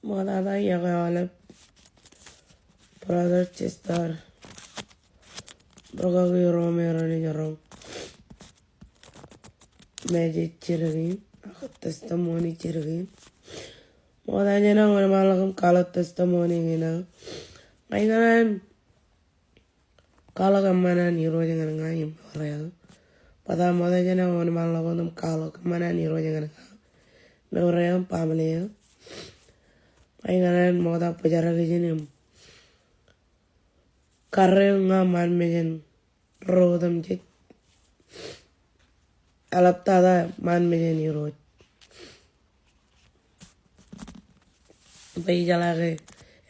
Morada yagalı brother sister brogagi romero ni jarong meji chirgin testimony chirgin moda jena ngol malagam kala testimony ngina ngayon kala kamana ni roje ngana ngayim rel pada moda jena ngol malagam kala kamana ni roje ngana meurem pamle ngayon moda pajara gijini karre nga man mejen rodam je alaptada man mejen ni roj bai jalage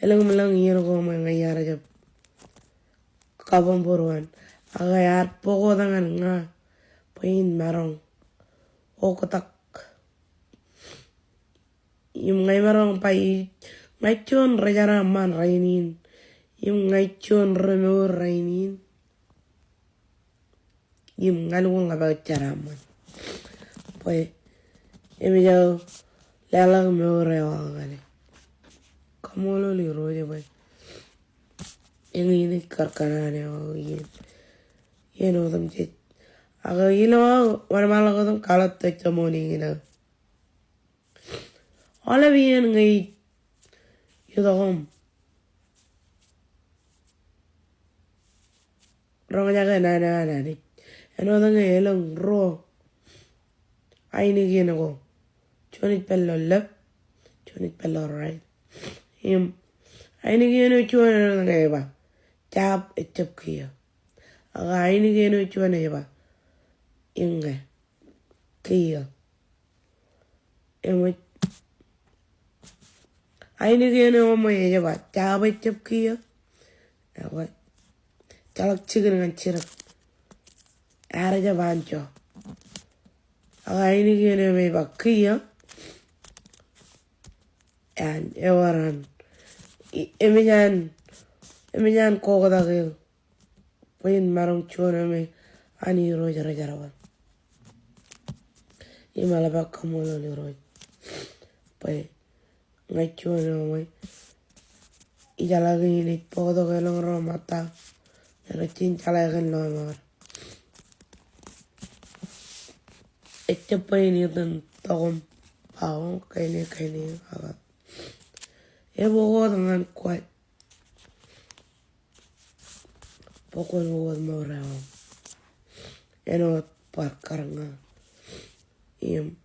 eleng melang yero ko ma ngayara jab kabam boruan aga yar pogo dangan nga pain marong o kotak im ngai marong pai machon rajara man rainin im ngai chon remor rainin im ngalung ngaba charaman pues emi jao lalang meore wangale kamolo li roje bai ini karkanane o yen odam je aga ilo warmala godam kalat testimony ngina all of you ngai yudogom rongajaga nana ni eno danga elong ro aini gina go chonit pello left chonit pello right him aini gina chona danga eba chap etchap kiya aga aini gina chona eba inga kiya emo aini gina omo eba chap etchap kiya aga chalak chicken ngan chirak araja bancho aga ini gene me bakkiya and ewaran emijan kogo dage pain marong chona me ani roja rawan imala bakkamolo li roj pai ngai chona me ijalage ini podo gelong ro mata Rechin chalagan lo amar. Este pain yudan tagom pao kaine haga. E bogo dengan kuat. Pokon bogo morao. Eno parkaranga. Iem.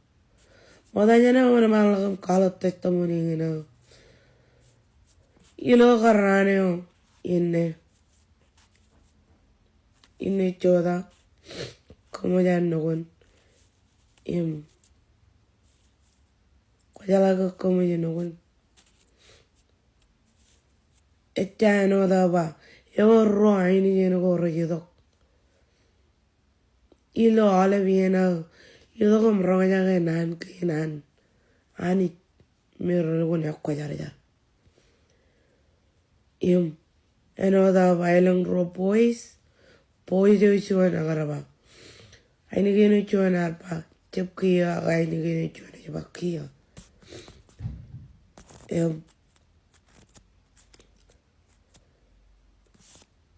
Modanya na mana malagam kalau testimony ngina. Ilo karaneo inne. Ini choda como ya no con Kajalaga como ya no con esta no daba yo ro ini ya no corre yo y lo ale bien yo como ro ya que nan ani me ro con ya ya eno daba elong ro boys Poijo chuan agaraba. Aini geno chuan arpa. Chepkia aini geno chuan jabakia.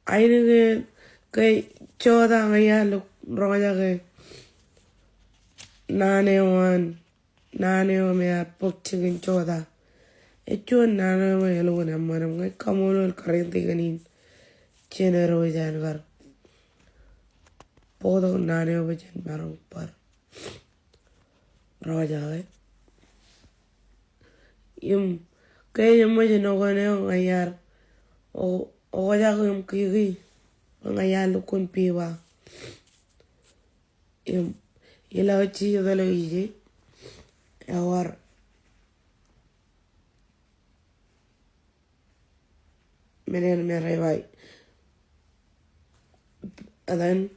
Aini ge kai choda ngaya luk roja ge nane o me arpok chigin choda. Echuan nane o me elu na manam ngai kamono el karenti ganin chene roja angar. Podo nane o bejan marong par roja hai kay mo jeno gane ngayar o ja ko kigi ngayar lukun piwa ila chi dalo ije awar menen me revai adan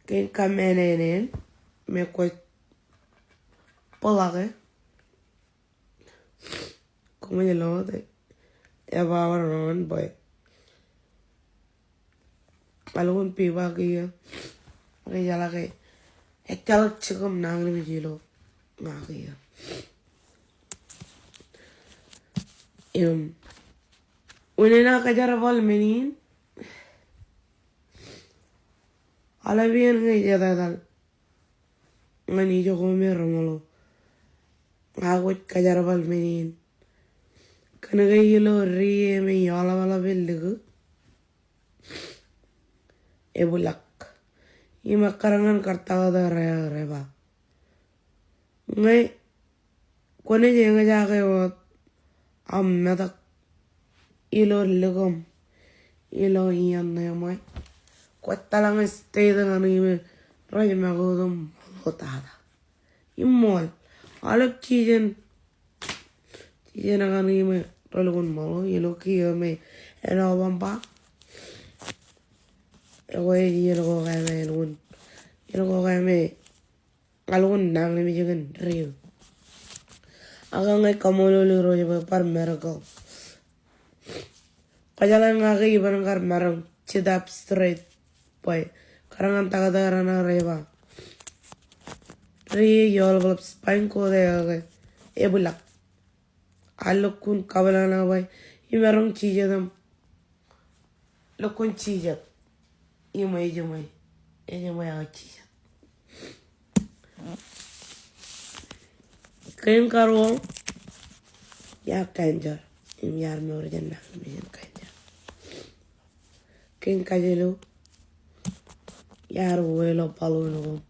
Ken kamenen me kwet polage como yo lo de evaron boy algun piwa kia ya la que echal chikom nang ni jilo nga kia وننا كجرب المنين على بين غي جدال غني جومي رملو عاود كجرب المنين كان غي لو ريه مي يالا ولا بلغ ebulak ima karangan kartawa da reba ngai kone je nga jage wat ammedak ilo legom ilo iyan na yamay kwatalang stay da nga nime raja magodum hotada immol alak chijen nga nime rologun malo ilo kiyo me eno bamba Egoy yelgo game algun nang mi jigen rio aga ngai kamolo liro je par miracle kajalan ngagi bangar marang chidap straight boy karangan tagadara na reba ri yol blop spine ko de aga ebulak alukun kabalana boy imarong chijadam lokun chijat Imay achi. Kain karo ya kanjar im yar me orjan na me kanjar. Kain kajelo yar welo paluno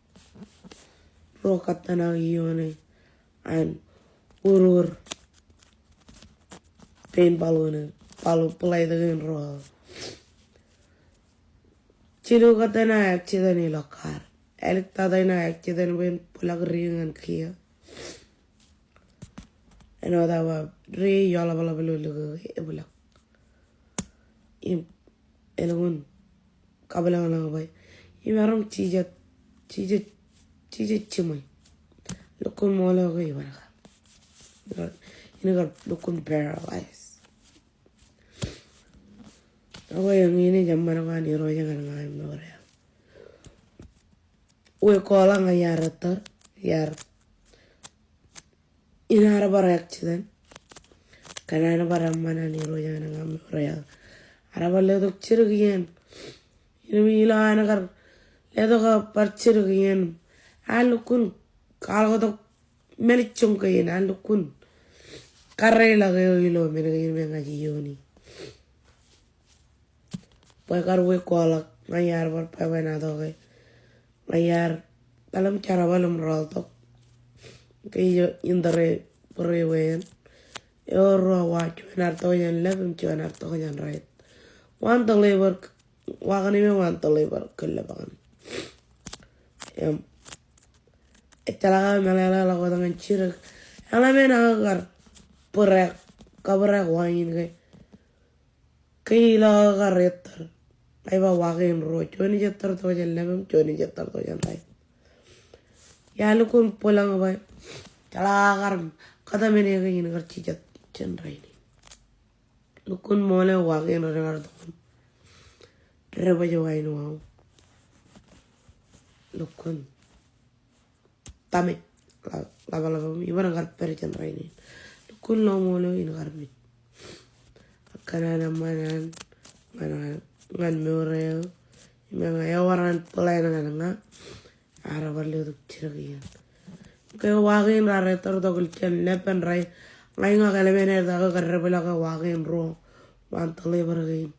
rokatana yone an urur pain palu play the game roll. Chilu katana accident ilokar. Eliktada na accident when pulag ring and clear. And other wa re yola bala bulu ebulak. Elagun kabalang lang bay. Imarong chijat chimay. Lukun mola ko ibaraka. Inagar lukun paralyzed. Ako yung ini jamban ka ni Roja nga nga yung L'Oreal. Uwe ko lang nga yar. Inara bara accident. Kanana bara mana ni Roja nga nga L'Oreal. Araba ledok chirugiyan. Inumi ila anagar ledok par chirugiyan. Alukun kalgotok melichong kayin alukun. Karre lagayo ilo menagayin mga jiyoni. Pagkar we kolak ngayar bar pawena doge ngayar dalam cara balum roltok kayo indare prewen ero wa chunar to yan lefum chunar to yan right want the labor wagani me want the labor kullaban etalaga malala la ko dangan chirak ala me na agar pura kabra wain ge kayla garetar ay ba wagin ro choni jettar to jan lebem choni jettar to jan rai yalu kun pulang ba talagar kada mene gin gar chijat chen rai ni lukun mole wagin ro gar don reba jo ay no lukun tame la ibara gar per chen rai ni lukun no mole in gar mit kanana manan ngan meureo menga yawaran pelayan nga arabar le duk chirgiyan ke wagin rare tor dogul chen lepen rai ngai nga kale bene da ga rebela ga wagin ro wan tole bargain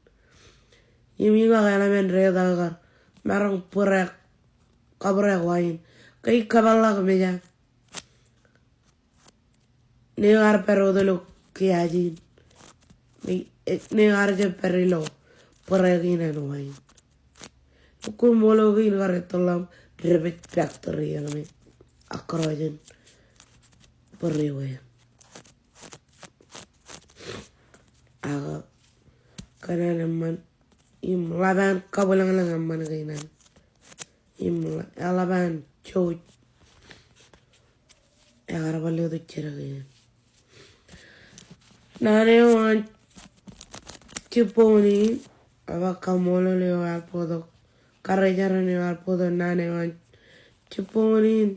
yimi nga kale men re da ga marang purek kabre wain kai kaballa ga meja ne ar pero de lo que allí ne arje perilo poragina no hay ko molo gin garetolam rebet factory yame akrojen porrewe aga kanana man im laban kabulang lang man gainan im alaban chow agar balo do chiragin nane wan Chiponi ava kamolo leo al podo carreggiare al podo nane wan chiponi